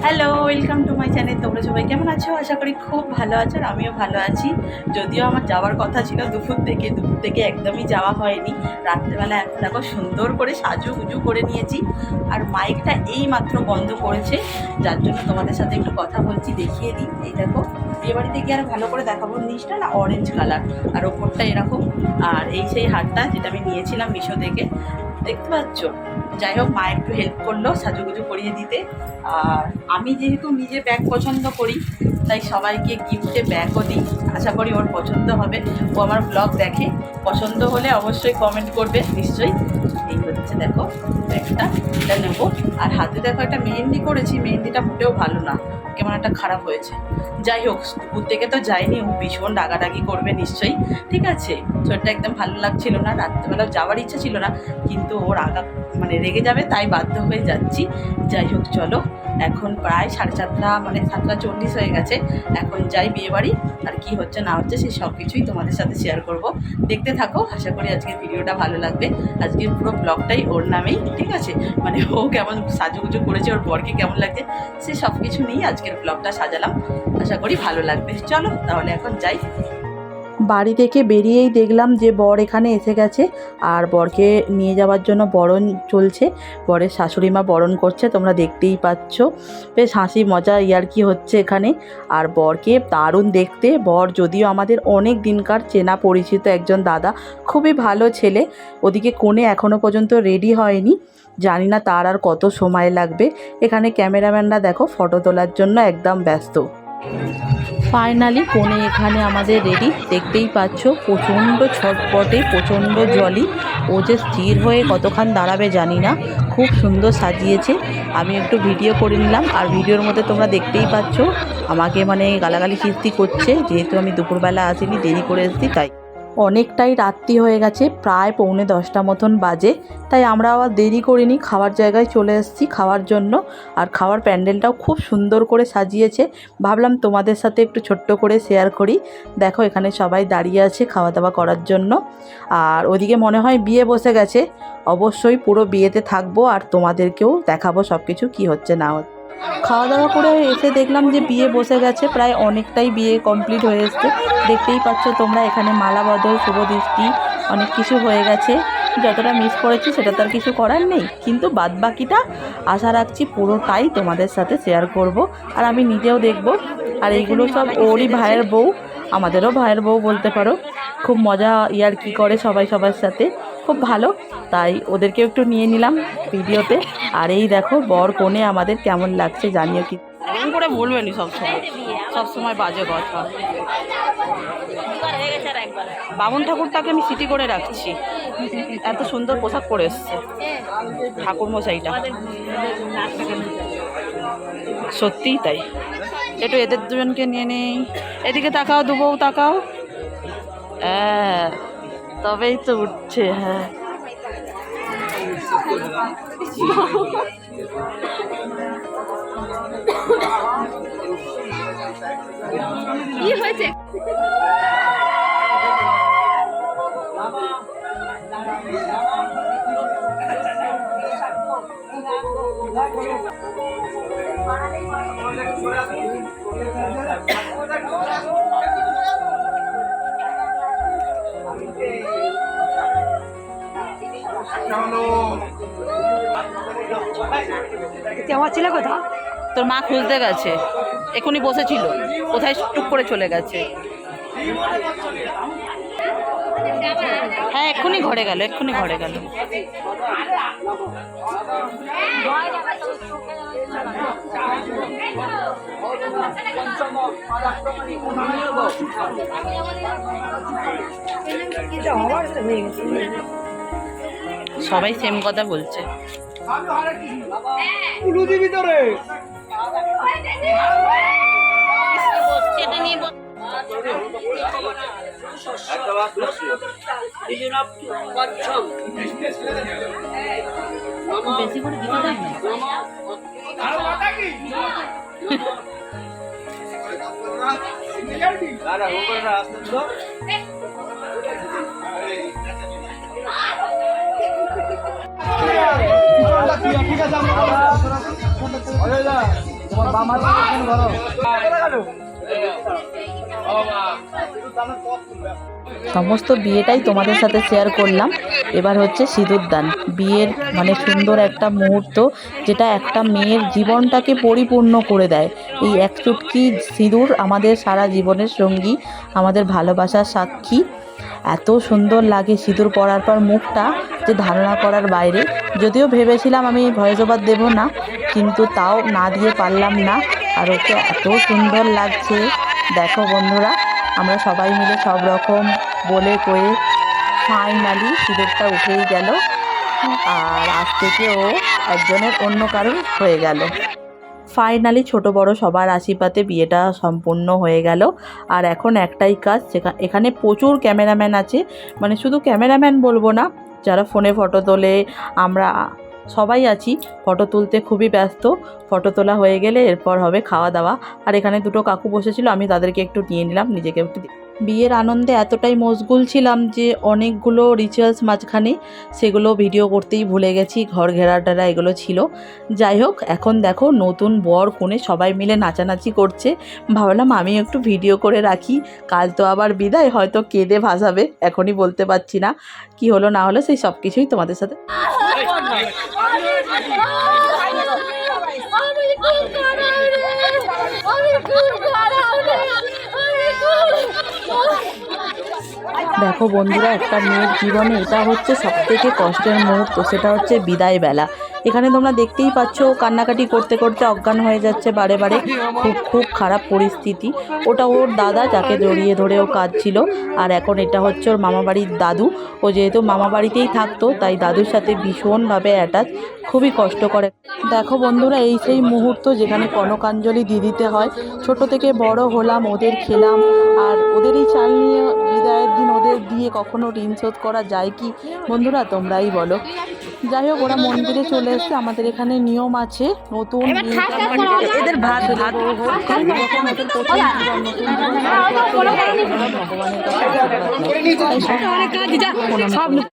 Hello, welcome to my channel. তোমরা সবাই কেমন আছো? আশা করি খুব ভালো আছো, আর আমিও ভালো আছি। যদিও আমার যাওয়ার কথা ছিল দুপুর থেকে একদমই যাওয়া হয়নি। রাত্রেবেলা এখন দেখো সুন্দর করে সাজুগুজু করে নিয়েছি, আর মাইকটা এই মাত্র বন্ধ করেছে, যার জন্য তোমাদের সাথে একটু কথা বলছি। দেখিয়ে দিই, এই দেখো বিয়ে বাড়িতে গিয়ে আর ভালো করে দেখাবো। নিচটা না অরেঞ্জ কালার, আর ওপরটা এরকম। আর এই সেই হারটা যেটা আমি নিয়েছিলাম মিশো থেকে, দেখতে পাচ্ছ। যাই হোক, মা একটু হেল্প করলো সাজুগুজু করিয়ে দিতে। আর আমি যেহেতু নিজে ব্যাগ পছন্দ করি, তাই সবাইকে গিফটে ব্যাগও দিই। আশা করি ওর পছন্দ হবে, ও আমার ব্লগ দেখে। পছন্দ হলে অবশ্যই কমেন্ট করবে নিশ্চয়ই। এই হচ্ছে দেখো ব্যাগটা, এটা নেবো। আর হাতে দেখো একটা মেহেন্দি করেছি, মেহেন্দিটা মোটেও ভালো না, কেমন একটা খারাপ হয়েছে। যাই হোক, দুপুর থেকে তো যায়নি, ও ভীষণ ডাকাডাকি করবে নিশ্চয়ই। ঠিক আছে, শরীরটা একদম ভালো লাগছিল না, রাত্রেবেলা যাওয়ার ইচ্ছা ছিল না, কিন্তু ওর মানে রেগে যাবে, তাই বাধ্য হয়ে যাচ্ছি। যাই হোক চলো, এখন প্রায় 7:30, মানে 7:40 হয়ে গেছে। এখন যাই বিয়ে বাড়ি, আর কি হচ্ছে না হচ্ছে সেই সব কিছুই তোমাদের সাথে শেয়ার করব। দেখতে থাকো, আশা করি আজকের ভিডিওটা ভালো লাগবে। আজকের পুরো ব্লগটাই ওর নামেই, ঠিক আছে। মানে ও কেমন সাজুগুজু করেছে, ওর বরকে কেমন লাগছে, সে সব কিছু নিয়েই আজকের ব্লগটা সাজালাম। আশা করি ভালো লাগবে। চলো তাহলে এখন যাই। বাড়ি থেকে বেরিয়েই দেখলাম যে বর এখানে এসে গেছে, আর বরকে নিয়ে যাওয়ার জন্য বরণ চলছে। বরের শাশুড়ি মা বরণ করছে, তোমরা দেখতেই পাচ্ছ। বেশ হাসি মজা ইয়ার্কি হচ্ছে এখানে। আর বরকে দারুণ দেখতে। বর যদিও আমাদের অনেক দিনকার চেনা পরিচিত একজন দাদা, খুবই ভালো ছেলে। ওদিকে কনে এখনও পর্যন্ত রেডি হয়নি, জানি না তার আর কত সময় লাগবে। এখানে ক্যামেরাম্যানরা দেখো ফটো তোলার জন্য একদম ব্যস্ত। ফাইনালি কনে এখানে আমাদের রেডি, দেখতেই পাচ্ছ। প্রচণ্ড ছটপটে, প্রচণ্ড জলি। ও যে স্থির হয়ে কতক্ষণ দাঁড়াবে জানি না। খুব সুন্দর সাজিয়েছে। আমি একটু ভিডিও করে নিলাম, আর ভিডিওর মধ্যে তোমরা দেখতেই পাচ্ছ আমাকে মানে গালাগালি খিস্তি করছে, যেহেতু আমি দুপুরবেলা আসিনি, দেরি করে এসেছি তাই। অনেকটাই রাত্রি হয়ে গেছে, প্রায় 9:45 মতন বাজে। তাই আমরা আবার দেরি করিনি, খাওয়ার জায়গায় চলে এসেছি খাওয়ার জন্য। আর খাওয়ার প্যান্ডেলটাও খুব সুন্দর করে সাজিয়েছে। ভাবলাম তোমাদের সাথে একটু ছোট্ট করে শেয়ার করি। দেখো এখানে সবাই দাঁড়িয়ে আছে খাওয়া দাওয়া করার জন্য। আর ওদিকে মনে হয় বিয়ে বসে গেছে। অবশ্যই পুরো বিয়েতে থাকবো, আর তোমাদেরকেও দেখাবো সব কিছু কী হচ্ছে না হচ্ছে। খাওয়া দাওয়া করে এসে দেখলাম যে বিয়ে বসে গেছে, প্রায় অনেকটাই বিয়ে কমপ্লিট হয়ে এসছে। দেখতেই পাচ্ছ তোমরা, এখানে মালা বদল, শুভ দৃষ্টি, অনেক কিছু হয়ে গেছে। যতটা মিস করেছি সেটা তার কিছু করার নেই, কিন্তু বাদবাকিটা আশা রাখছি পুরোটাই তোমাদের সাথে শেয়ার করব, আর আমি নিজেও দেখব। আর এইগুলো সব ওরই ভাইয়ের বউ, আমাদেরও ভাইয়ের বউ বলতে পারো। খুব মজা ইয়ার্কি করে সবাই সবার সাথে, খুব ভালো। তাই ওদেরকেও একটু নিয়ে নিলাম ভিডিওতে। আর এই দেখো বর কনে আমাদের কেমন লাগছে জানিও। কি এমন করে বলবেনি সবসময় বাজে কথা। বামুন ঠাকুরটাকে আমি সিটি করে রাখছি, এত সুন্দর পোশাক পরে এসছে ঠাকুর মশাইটা, সত্যিই তাই। একটু এদের দুজনকে নিয়ে নেই। এদিকে তাকাও, দুবউ তাকাও। হ্যাঁ, তবেই তো উঠছে। হ্যাঁ, কি হয়েছে? কেমন ছিল কোথা? তোর মা খুঁজতে গেছে, এখনই বসেছিল, কোথায় টুক করে চলে গেছে। হ্যাঁ, এক্ষুনি ঘরে গেল, এক্ষুনি ঘরে গেল। সবাই সেম কথা বলছে। বেশি করে দিতে দেয় ঠিক আছে। সমস্ত বিয়েটাই তোমাদের সাথে শেয়ার করলাম। এবার হচ্ছে সিঁদুরদান, বিয়ের মানে সুন্দর একটা মুহূর্ত, যেটা একটা মেয়ের জীবনটাকে পরিপূর্ণ করে দেয়। এই এক চুটকি সিঁদুর আমাদের সারা জীবনের সঙ্গী, আমাদের ভালোবাসার সাক্ষী। এত সুন্দর লাগে সিঁদুর পরার পর মুখটা, যে ধারণা করার বাইরে। যদিও ভেবেছিলাম আমি ভয়েস ওভার দেবো না, কিন্তু তাও না দিয়ে পারলাম না। আর ওকে এত সুন্দর লাগছে। দেখো বন্ধুরা, আমরা সবাই মিলে সব রকম বলে কয়ে ফাইনালি সিঁদুরটা উঠেই গেল, আর আজ থেকে ও একজনের অন্য কারোর হয়ে গেল। ফাইনালি ছোট বড় সবার আশীর্বাদে বিয়েটা সম্পূর্ণ হয়ে গেল। আর এখন একটাই কাজ, এখানে প্রচুর ক্যামেরাম্যান আছে, মানে শুধু ক্যামেরাম্যান বলবো না, যারা ফোনে ফটো তোলে, আমরা সবাই আছি ফটো তুলতে খুবই ব্যস্ত। ফটো তোলা হয়ে গেলে এরপর হবে খাওয়া দাওয়া। আর এখানে দুটো কাকু বসেছিল, আমি তাদেরকে একটু নিয়ে নিলাম, নিজেকে একটু। বিয়ের আনন্দে এতটাই মশগুল ছিলাম যে অনেকগুলো রিচুয়ালস মাঝখানে, সেগুলো ভিডিও করতেই ভুলে গেছি। ঘর ঘেরাটারা এগুলো ছিল। যাই হোক, এখন দেখো নতুন বর কনে সবাই মিলে নাচানাচি করছে। ভাবলাম আমি একটু ভিডিও করে রাখি, কাল তো আবার বিদায়, হয়তো কেঁদে ভাসাবে, এখনই বলতে পারছি না কি হলো না হলো, সেই সব কিছুই তোমাদের সাথে। দেখো বন্ধুরা, একটা মেয়ের জীবনে এটা হচ্ছে সবথেকে কষ্টের মুহূর্ত, সেটা হচ্ছে বিদায় বেলা। এখানে তোমরা দেখতেই পাচ্ছ, কান্নাকাটি করতে করতে অজ্ঞান হয়ে যাচ্ছে বারে বারে। খুব খুব খারাপ পরিস্থিতি। ওটা ওর দাদা, যাকে জড়িয়ে ধরে ও কাঁদছিল। আর এখন এটা হচ্ছে ওর মামাবাড়ির দাদু। ও যেহেতু মামাবাড়িতেই থাকতো, তাই দাদুর সাথে ভীষণভাবে অ্যাটাচ, খুবই কষ্ট করে। দেখো বন্ধুরা, এই সেই মুহূর্ত যেখানে কনকাঞ্জলি দিয়ে দিতে হয়। ছোট থেকে বড় হলাম, ওদের খেলাম, আর ওদের এই চাল নিয়ে বিদায়ের দিন ওদের দিয়ে কখনো ঋণ শোধ করা যায় কি বন্ধুরা, তোমরাই বলো। যাই হোক, ওরা মন্দিরে চলে এসছে। আমাদের এখানে নিয়ম আছে, নতুন এদের ভাত ভগবানের কাছে